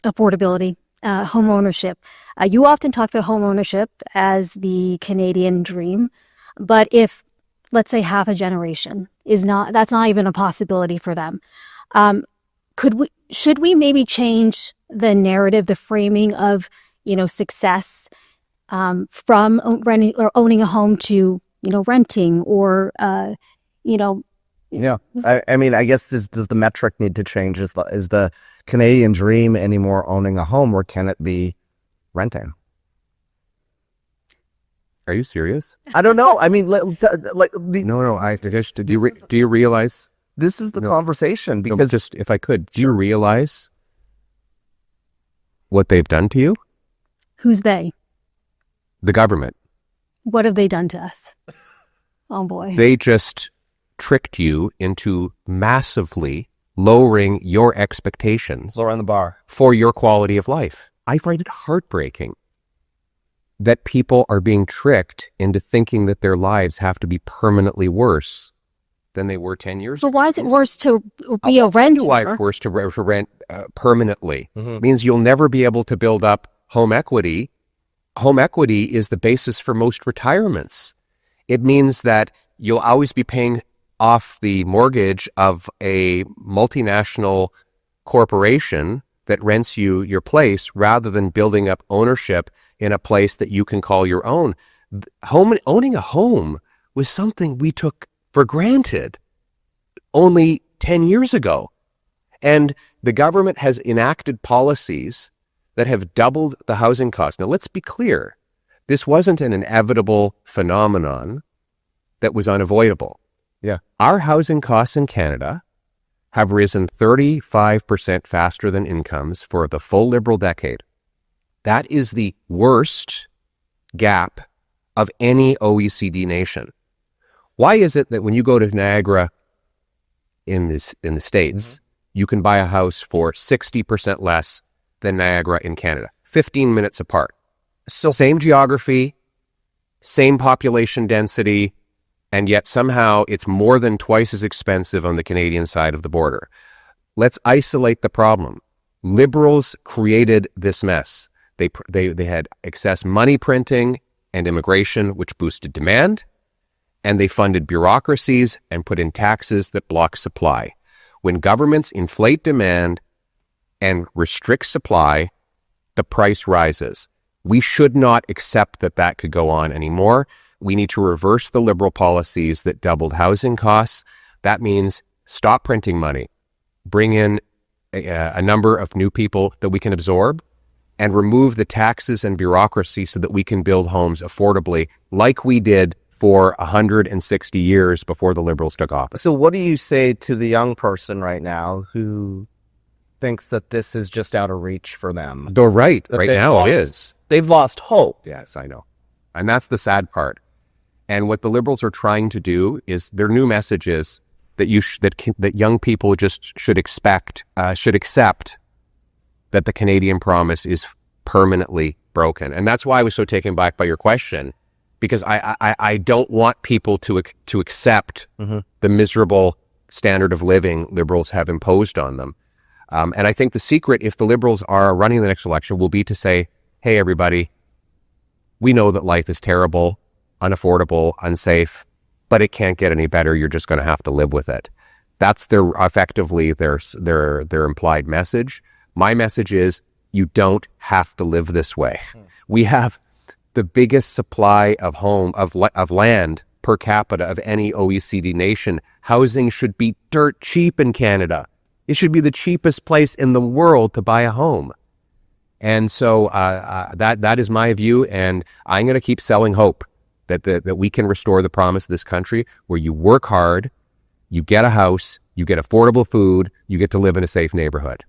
affordability, home ownership. You often talk about home ownership as the Canadian dream, but if, let's say, half a generation that's not even a possibility for them. Should we maybe change the narrative, the framing of, success, from renting or owning a home to, renting or, Yeah. I mean, I guess does the metric need to change? Is the Canadian dream anymore owning a home, or can it be renting? Are you serious? I don't know. I mean, No. Do you realize? This is the conversation, because just if I could, do you realize what they've done to you? Who's they? The government. What have they done to us? Oh boy. They just tricked you into massively lowering your expectations, lowering the bar for your quality of life. I find it heartbreaking that people are being tricked into thinking that their lives have to be permanently worse than they were 10 years ago. But why is it worse to be a renter? Why it's worse to rent permanently? Mm-hmm. Means you'll never be able to build up home equity. Home equity is the basis for most retirements. It means that you'll always be paying off the mortgage of a multinational corporation that rents you your place, rather than building up ownership in a place that you can call your own. Owning a home was something we took for granted only 10 years ago. And the government has enacted policies that have doubled the housing cost. Now, let's be clear. This wasn't an inevitable phenomenon that was unavoidable. Yeah. Our housing costs in Canada have risen 35% faster than incomes for the full Liberal decade. That is the worst gap of any OECD nation. Why is it that when you go to Niagara in the States, you can buy a house for 60% less than Niagara in Canada, 15 minutes apart? So same geography, same population density, and yet somehow it's more than twice as expensive on the Canadian side of the border. Let's isolate the problem. Liberals created this mess. They had excess money printing and immigration, which boosted demand, and they funded bureaucracies and put in taxes that block supply. When governments inflate demand and restrict supply, the price rises. We should not accept that could go on anymore. We need to reverse the Liberal policies that doubled housing costs. That means stop printing money, bring in a number of new people that we can absorb, and remove the taxes and bureaucracy so that we can build homes affordably, like we did for 160 years before the Liberals took office. So what do you say to the young person right now who thinks that this is just out of reach for them? They're right. Right now it is. They've lost hope. Yes, I know. And that's the sad part. And what the Liberals are trying to do is, their new message is that that young people just should accept that the Canadian promise is permanently broken. And that's why I was so taken back by your question, because I don't want people to accept the miserable standard of living Liberals have imposed on them. And I think the secret, if the Liberals are running the next election, will be to say, hey, everybody, we know that life is terrible, unaffordable, unsafe, but it can't get any better. You're just going to have to live with it. That's effectively their implied message. My message is, you don't have to live this way. We have the biggest supply of land per capita of any OECD nation. Housing should be dirt cheap in Canada. It should be the cheapest place in the world to buy a home. And so that is my view, and I'm going to keep selling hope that we can restore the promise of this country, where you work hard, you get a house, you get affordable food, you get to live in a safe neighborhood.